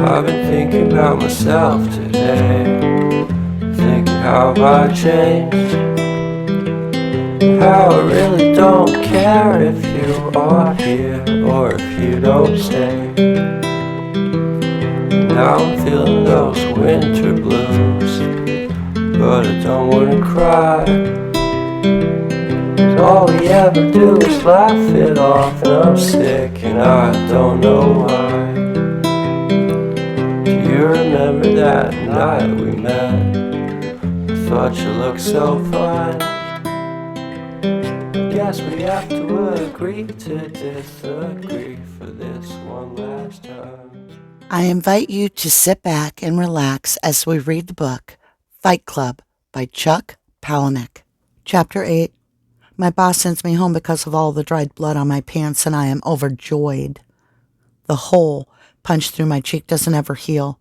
I've been thinking about myself today, thinking how I changed, how I really don't care if you are here or if you don't stay. Now I'm feeling those winter blues, but I don't wanna cry. All we ever do is laugh it off, and I'm sick and I don't know why. Do you remember that night we met? I thought you looked so fine. I guess we have to agree to disagree for this one last time. I invite you to sit back and relax as we read the book Fight Club by Chuck Palahniuk. Chapter 8. My boss sends me home because of all the dried blood on my pants, and I am overjoyed. The hole punched through my cheek doesn't ever heal.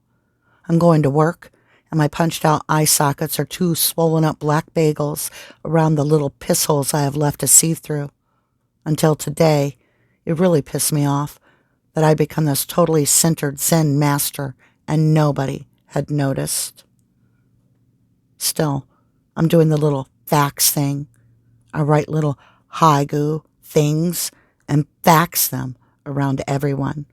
I'm going to work, and my punched out eye sockets are two swollen up black bagels around the little piss holes I have left to see through. Until today, it really pissed me off that I'd become this totally centered Zen master and nobody had noticed. Still, I'm doing the little fax thing. I write little haiku things and fax them around to everyone.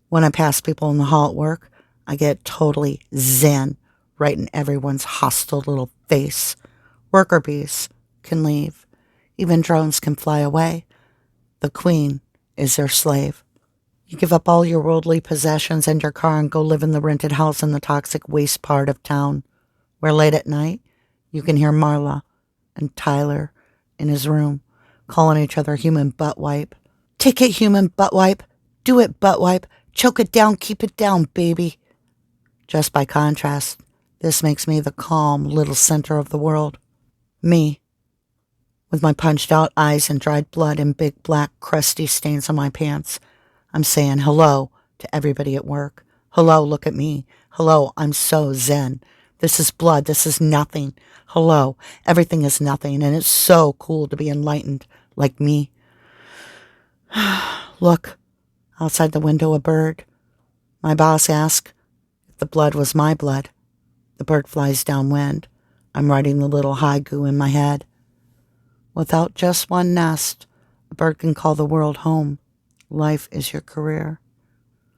When I pass people in the hall at work, I get totally zen right in everyone's hostile little face. Worker bees can leave. Even drones can fly away. The queen is their slave. You give up all your worldly possessions and your car and go live in the rented house in the toxic waste part of town, where late at night you can hear Marla and Tyler in his room calling each other human butt wipe. Take it, human butt wipe. Do it, butt wipe. Choke it down, keep it down, baby. Just by contrast, this makes me the calm little center of the world. Me, with my punched out eyes and dried blood and big black crusty stains on my pants. I'm saying hello to everybody at work. Hello, look at me. Hello, I'm so zen. This is blood. This is nothing. Hello, everything is nothing, and it's so cool to be enlightened like me. Look, outside the window, a bird. My boss asked if the blood was my blood. The bird flies downwind. I'm writing the little haiku in my head. Without just one nest, a bird can call the world home. Life is your career.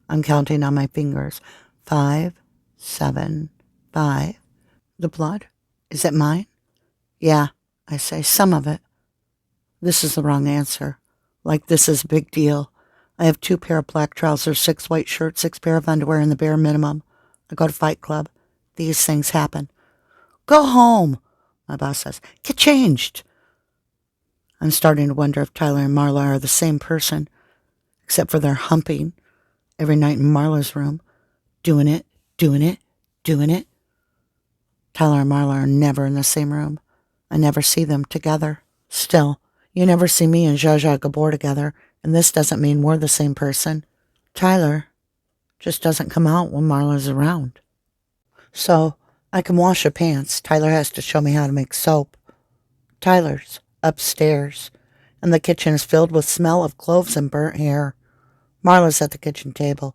I'm counting on my fingers. 5, 7, 5. The blood? Is it mine? Yeah, I say, some of it. This is the wrong answer. Like this is a big deal. I have 2 pair of black trousers, 6 white shirts, 6 pair of underwear in the bare minimum. I go to Fight Club. These things happen. Go home, my boss says. Get changed. I'm starting to wonder if Tyler and Marla are the same person, except for their humping every night in Marla's room. Doing it, doing it, doing it. Tyler and Marla are never in the same room. I never see them together. Still, you never see me and Zsa Zsa Gabor together, and this doesn't mean we're the same person. Tyler just doesn't come out when Marla's around. So, I can wash her pants. Tyler has to show me how to make soap. Tyler's upstairs, and the kitchen is filled with smell of cloves and burnt hair. Marla's at the kitchen table,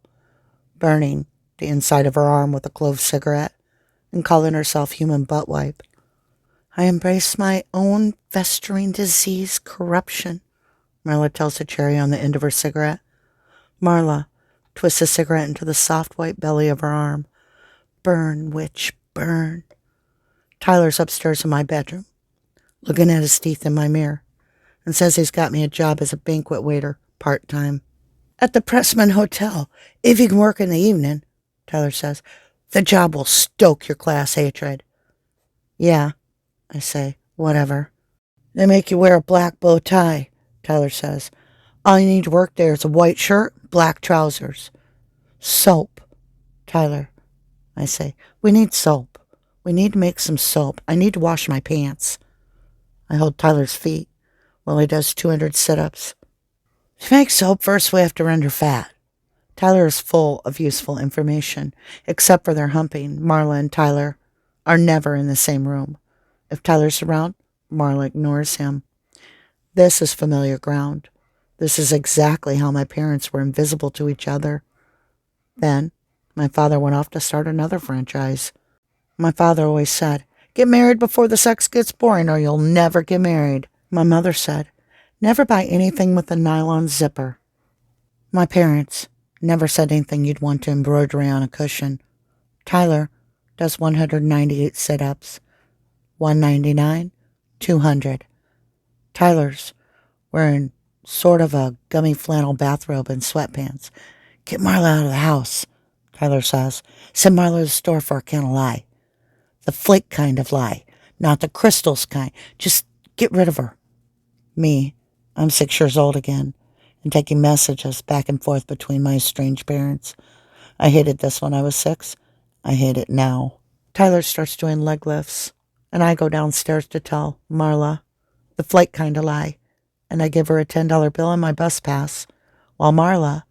burning the inside of her arm with a clove cigarette and calling herself human butt wipe. I embrace my own festering disease corruption, Marla tells the cherry on the end of her cigarette. Marla twists the cigarette into the soft white belly of her arm. Burn, witch, burn. Tyler's upstairs in my bedroom, looking at his teeth in my mirror, and says he's got me a job as a banquet waiter, part-time. At the Pressman Hotel, if you can work in the evening, Tyler says. The job will stoke your class hatred. Yeah, I say, whatever. They make you wear a black bow tie, Tyler says. All you need to work there is a white shirt, black trousers. Soap, Tyler, I say. We need soap. We need to make some soap. I need to wash my pants. I hold Tyler's feet while he does 200 sit-ups. To make soap, first we have to render fat. Tyler is full of useful information. Except for their humping, Marla and Tyler are never in the same room. If Tyler's around, Marla ignores him. This is familiar ground. This is exactly how my parents were invisible to each other. Then, My father went off to start another franchise. My father always said, "Get married before the sex gets boring or you'll never get married." My mother said, "Never buy anything with a nylon zipper." My parents never said anything you'd want to embroidery on a cushion. Tyler does 198 sit-ups, 199, 200. Tyler's wearing sort of a gummy flannel bathrobe and sweatpants. "Get Marla out of the house," Tyler says. "Send Marla to the store for a can of lye. The flake kind of lye, not the crystals kind. Just get rid of her." Me, I'm 6 years old again and taking messages back and forth between my estranged parents. I hated this when I was 6. I hate it now. Tyler starts doing leg lifts, and I go downstairs to tell Marla the flake kind of lie, and I give her a $10 bill and my bus pass. While Marla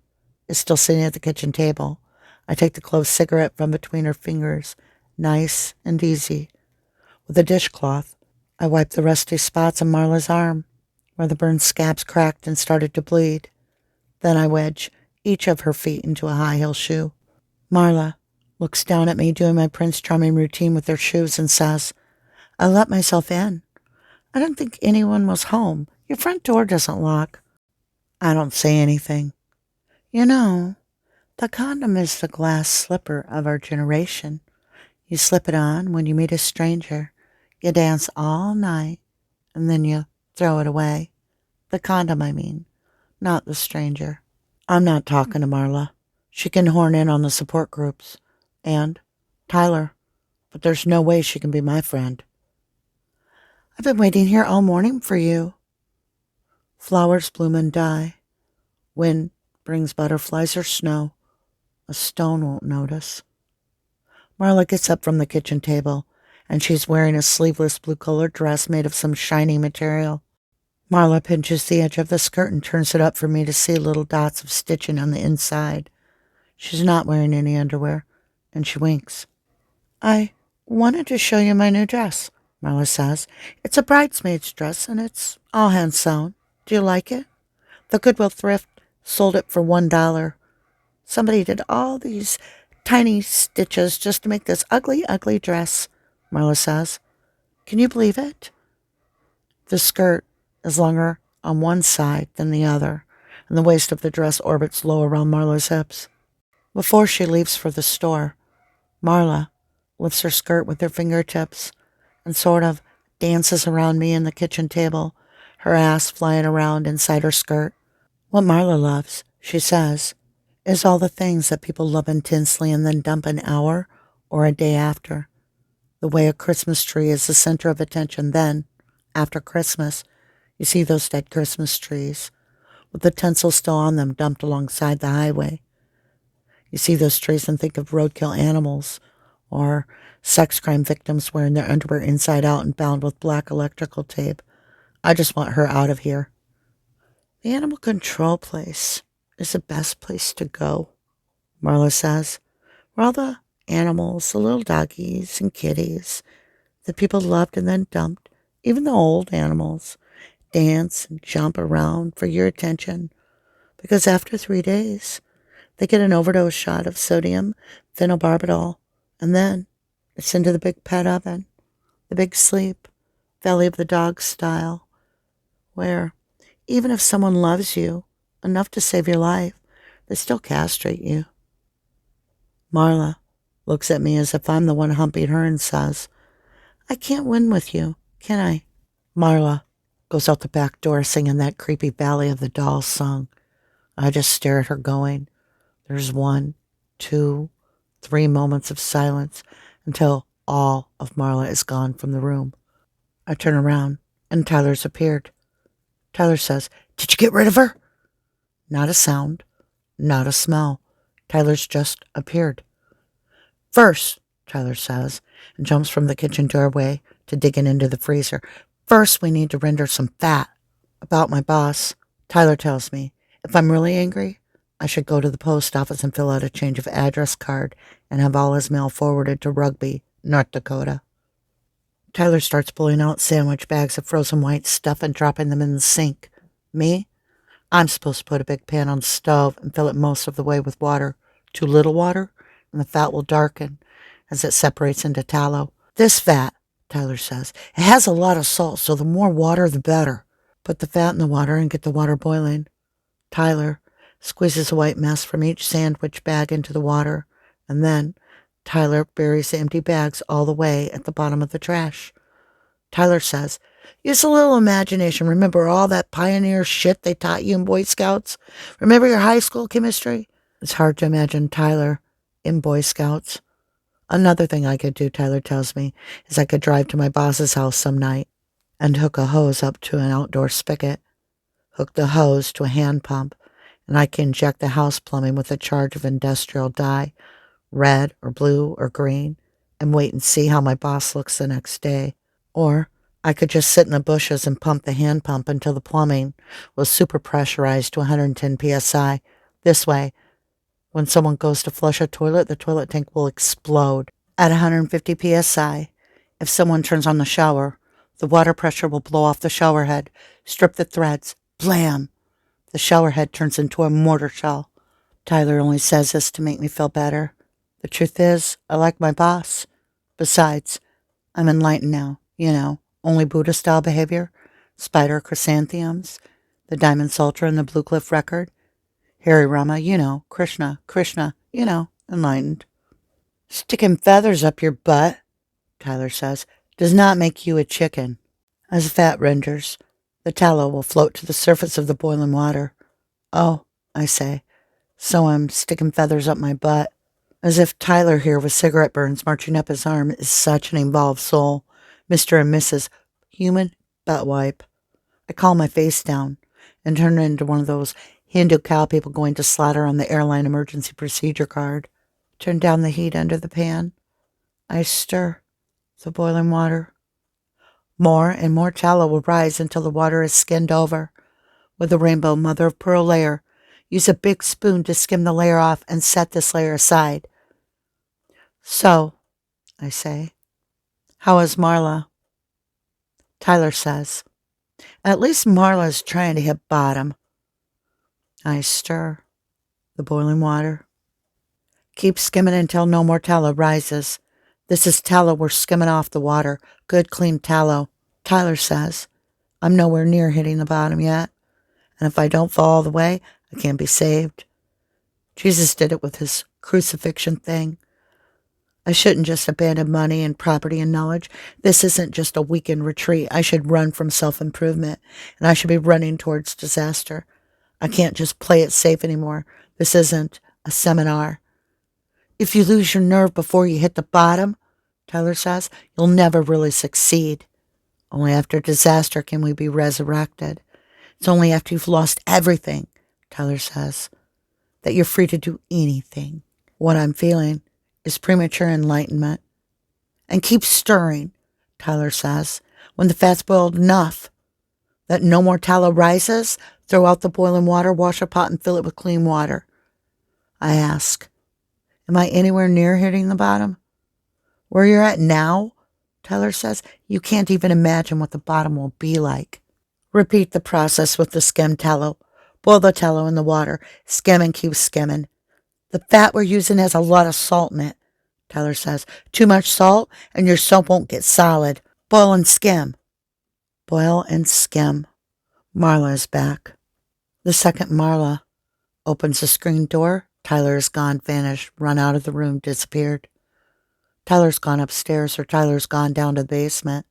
is still sitting at the kitchen table, I take the closed cigarette from between her fingers, nice and easy. With a dishcloth, I wipe the rusty spots on Marla's arm, where the burned scabs cracked and started to bleed. Then I wedge each of her feet into a high heel shoe. Marla looks down at me doing my Prince Charming routine with her shoes and says, "I let myself in. I didn't think anyone was home. Your front door doesn't lock." I don't say anything. "You know, the condom is the glass slipper of our generation. You slip it on when you meet a stranger. You dance all night, and then you throw it away. The condom, I mean, not the stranger." I'm not talking to Marla. She can horn in on the support groups. And Tyler. But there's no way she can be my friend. "I've been waiting here all morning for you." Flowers bloom and die. Wind brings butterflies or snow. A stone won't notice. Marla gets up from the kitchen table, and she's wearing a sleeveless blue-colored dress made of some shiny material. Marla pinches the edge of the skirt and turns it up for me to see little dots of stitching on the inside. She's not wearing any underwear, and she winks. "I wanted to show you my new dress," Marla says. "It's a bridesmaid's dress, and it's all hand sewn. Do you like it? The Goodwill thrift sold it for $1. Somebody did all these tiny stitches just to make this ugly, ugly dress," Marla says. "Can you believe it?" The skirt is longer on one side than the other, and the waist of the dress orbits low around Marla's hips. Before she leaves for the store, Marla lifts her skirt with her fingertips and sort of dances around me and the kitchen table, her ass flying around inside her skirt. What Marla loves, she says, is all the things that people love intensely and then dump an hour or a day after. The way a Christmas tree is the center of attention. Then, after Christmas, you see those dead Christmas trees with the tinsel still on them dumped alongside the highway. You see those trees and think of roadkill animals or sex crime victims wearing their underwear inside out and bound with black electrical tape. I just want her out of here. "The animal control place is the best place to go," Marla says, "where all the animals, the little doggies and kitties that people loved and then dumped, even the old animals, dance and jump around for your attention, because after 3 days, they get an overdose shot of sodium phenobarbital, and then it's into the big pet oven, the big sleep, Valley of the Dog style, where even if someone loves you enough to save your life, they still castrate you." Marla looks at me as if I'm the one humping her and says, "I can't win with you, can I?" Marla goes out the back door singing that creepy Valley of the Dolls song. I just stare at her going. There's 1, 2, 3 moments of silence until all of Marla is gone from the room. I turn around and Tyler's appeared. Tyler says, "Did you get rid of her?" Not a sound, not a smell. Tyler's just appeared. "First," Tyler says, and jumps from the kitchen doorway to digging into the freezer. "First, we need to render some fat." About my boss, Tyler tells me, if I'm really angry, I should go to the post office and fill out a change of address card and have all his mail forwarded to Rugby, North Dakota. Tyler starts pulling out sandwich bags of frozen white stuff and dropping them in the sink. Me? I'm supposed to put a big pan on the stove and fill it most of the way with water. Too little water? and the fat will darken as it separates into tallow. This fat, Tyler says, it has a lot of salt, so the more water, the better. Put the fat in the water and get the water boiling. Tyler squeezes a white mess from each sandwich bag into the water, and then Tyler buries the empty bags all the way at the bottom of the trash. Tyler says, use a little imagination. Remember all that pioneer shit they taught you in Boy Scouts? Remember your high school chemistry? It's hard to imagine Tyler in Boy Scouts. Another thing I could do, Tyler tells me, is I could drive to my boss's house some night and hook a hose up to an outdoor spigot, hook the hose to a hand pump, and I can inject the house plumbing with a charge of industrial dye, red or blue or green, and wait and see how my boss looks the next day. Or I could just sit in the bushes and pump the hand pump until the plumbing was super pressurized to 110 psi. This way, when someone goes to flush a toilet, the toilet tank will explode at 150 psi. If someone turns on the shower, the water pressure will blow off the shower head, strip the threads, blam! The shower head turns into a mortar shell. Tyler only says this to make me feel better. The truth is, I like my boss. Besides, I'm enlightened now, only Buddha-style behavior, spider chrysanthemums, the diamond psalter and the Blue Cliff record. Hari Rama, Krishna, enlightened. Sticking feathers up your butt, Tyler says, does not make you a chicken. As fat renders, the tallow will float to the surface of the boiling water. Oh, I say, so I'm sticking feathers up my butt. As if Tyler here with cigarette burns marching up his arm is such an involved soul. Mr. and Mrs. Human Butt Wipe. I calm my face down and turn it into one of those Hindu cow people going to slaughter on the airline emergency procedure card. Turn down the heat under the pan. I stir the boiling water. More and more tallow will rise until the water is skimmed over. With a rainbow mother of pearl layer, use a big spoon to skim the layer off and set this layer aside. So, I say, how is Marla? Tyler says, at least Marla's trying to hit bottom. I stir the boiling water. Keep skimming until no more tallow rises. This is tallow we're skimming off the water. Good, clean tallow. Tyler says, I'm nowhere near hitting the bottom yet. And if I don't fall all the way, I can't be saved. Jesus did it with his crucifixion thing. I shouldn't just abandon money and property and knowledge. This isn't just a weekend retreat. I should run from self-improvement, and I should be running towards disaster. I can't just play it safe anymore. This isn't a seminar. If you lose your nerve before you hit the bottom, Tyler says, you'll never really succeed. Only after disaster can we be resurrected. It's only after you've lost everything, Tyler says, that you're free to do anything. What I'm feeling is premature enlightenment. And keep stirring, Tyler says. When the fat's boiled enough that no more tallow rises, throw out the boiling water, wash a pot, and fill it with clean water. I ask, am I anywhere near hitting the bottom? Where you're at now, Tyler says, you can't even imagine what the bottom will be like. Repeat the process with the skimmed tallow. Boil the tallow in the water. Skim and keep skimming. The fat we're using has a lot of salt in it, Tyler says. Too much salt and your soap won't get solid. Boil and skim. Boil and skim. Marla is back. The second Marla opens the screen door. Tyler is gone, vanished, run out of the room, disappeared. Tyler's gone upstairs or Tyler's gone down to the basement.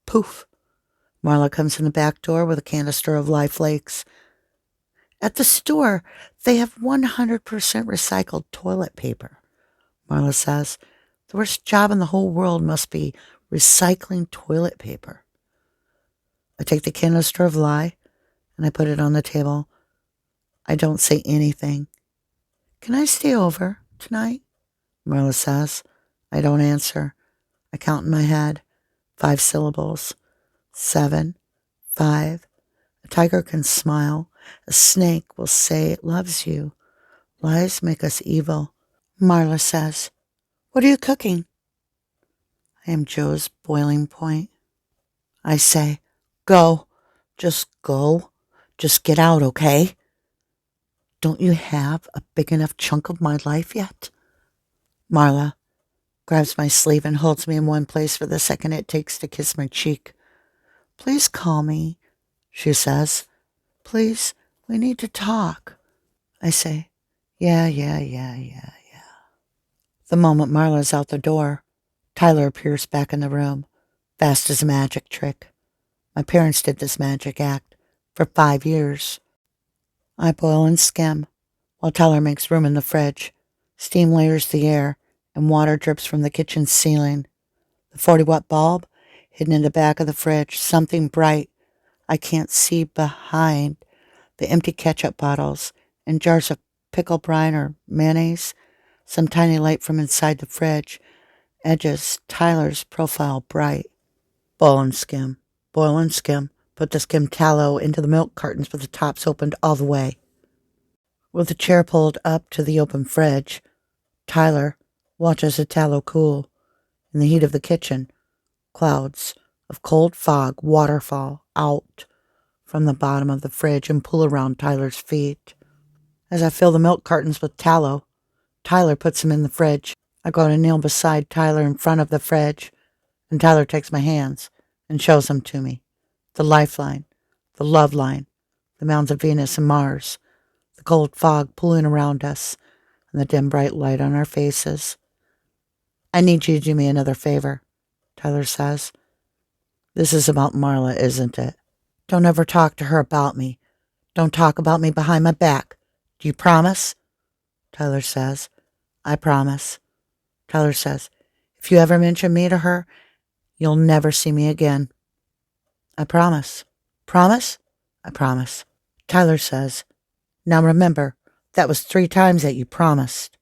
Poof. Marla comes in the back door with a canister of Life Flakes. At the store, they have 100% recycled toilet paper, Marla says. The worst job in the whole world must be recycling toilet paper. I take the canister of lye and I put it on the table. I don't say anything. Can I stay over tonight? Marla says. I don't answer. I count in my head. 5 syllables. 7, 5. A tiger can smile. A snake will say it loves you. Lies make us evil. Marla says, what are you cooking? I am Joe's boiling point. I say, go. Just go. Just get out, okay? Don't you have a big enough chunk of my life yet? Marla grabs my sleeve and holds me in one place for the second it takes to kiss my cheek. Please call me, she says. Please, we need to talk. I say, yeah. The moment Marla's out the door, Tyler appears back in the room, fast as a magic trick. My parents did this magic act for 5 years. I boil and skim, while Tyler makes room in the fridge. Steam layers the air, and water drips from the kitchen ceiling. The 40-watt bulb, hidden in the back of the fridge, something bright I can't see behind the empty ketchup bottles and jars of pickle brine or mayonnaise. Some tiny light from inside the fridge edges Tyler's profile bright. Boil and skim. Put the skim tallow into the milk cartons with the tops opened all the way. With the chair pulled up to the open fridge, Tyler watches the tallow cool. In the heat of the kitchen, clouds of cold fog waterfall out from the bottom of the fridge and pull around Tyler's feet. As I fill the milk cartons with tallow, Tyler puts them in the fridge. I go to kneel beside Tyler in front of the fridge, and Tyler takes my hands and shows them to me. The lifeline, the love line, the mounds of Venus and Mars, the cold fog pulling around us, and the dim bright light on our faces. I need you to do me another favor, Tyler says. This is about Marla, isn't it? Don't ever talk to her about me. Don't talk about me behind my back. Do you promise? Tyler says. I promise. Tyler says, if you ever mention me to her, you'll never see me again. I promise. Promise? I promise. Tyler says, now remember, that was 3 times that you promised.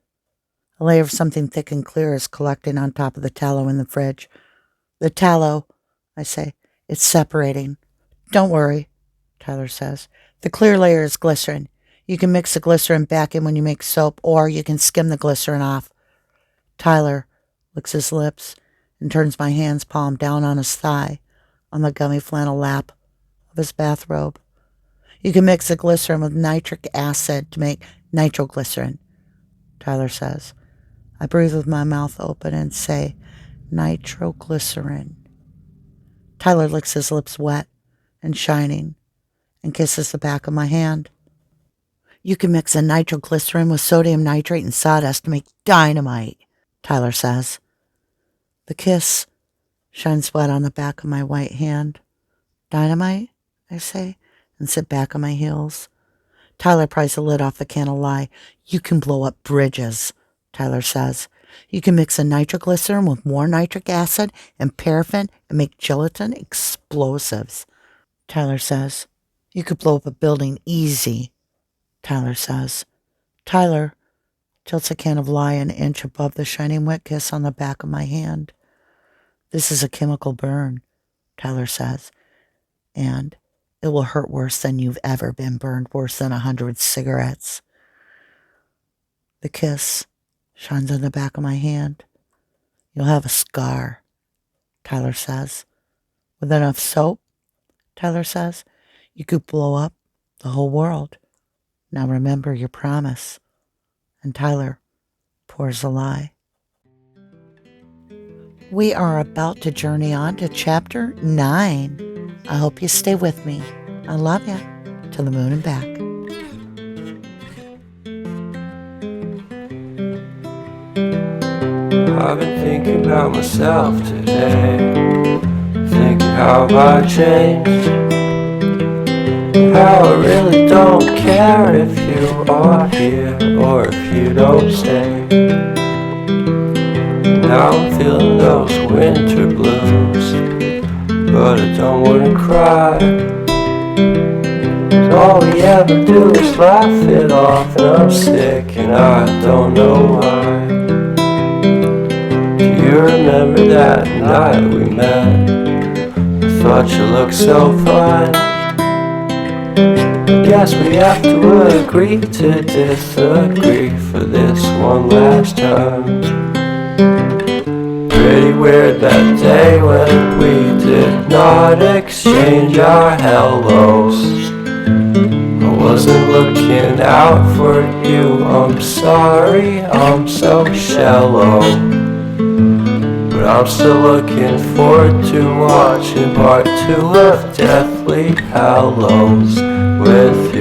A layer of something thick and clear is collecting on top of the tallow in the fridge. The tallow, I say, it's separating. Don't worry, Tyler says. The clear layer is glycerin. You can mix the glycerin back in when you make soap, or you can skim the glycerin off. Tyler licks his lips and turns my hand's palm down on his thigh, on the gummy flannel lap of his bathrobe. You can mix the glycerin with nitric acid to make nitroglycerin, Tyler says. I breathe with my mouth open and say, nitroglycerin. Tyler licks his lips wet and shining and kisses the back of my hand. You can mix a nitroglycerin with sodium nitrate and sawdust to make dynamite, Tyler says. The kiss shines wet on the back of my white hand. Dynamite, I say, and sit back on my heels. Tyler pries the lid off the can of lye. You can blow up bridges, Tyler says. You can mix a nitroglycerin with more nitric acid and paraffin and make gelatin explosives, Tyler says. You could blow up a building easy, Tyler says. Tyler tilts a can of lye an inch above the shining wet kiss on the back of my hand. This is a chemical burn, Tyler says, and it will hurt worse than you've ever been burned, worse than 100 cigarettes. The kiss shines on the back of my hand. You'll have a scar, Tyler says. With enough soap, Tyler says, you could blow up the whole world. Now remember your promise. And Tyler pours a lie. We are about to journey on to chapter 9. I hope you stay with me. I love you. To the moon and back. I've been thinking about myself today, thinking how I changed, how I really don't care if you are here or if you don't stay. Now I'm feeling those winter blues, but I don't wanna cry. 'Cause all we ever do is laugh it off, and I'm sick and I don't know why. Do you remember that night we met? I thought you looked so fine. I guess we have to agree to disagree for this one last time. Pretty weird that day when we did not exchange our hellos. I wasn't looking out for you. I'm sorry, I'm so shallow, but I'm still looking forward to watching part 2 of Deathly Hallows with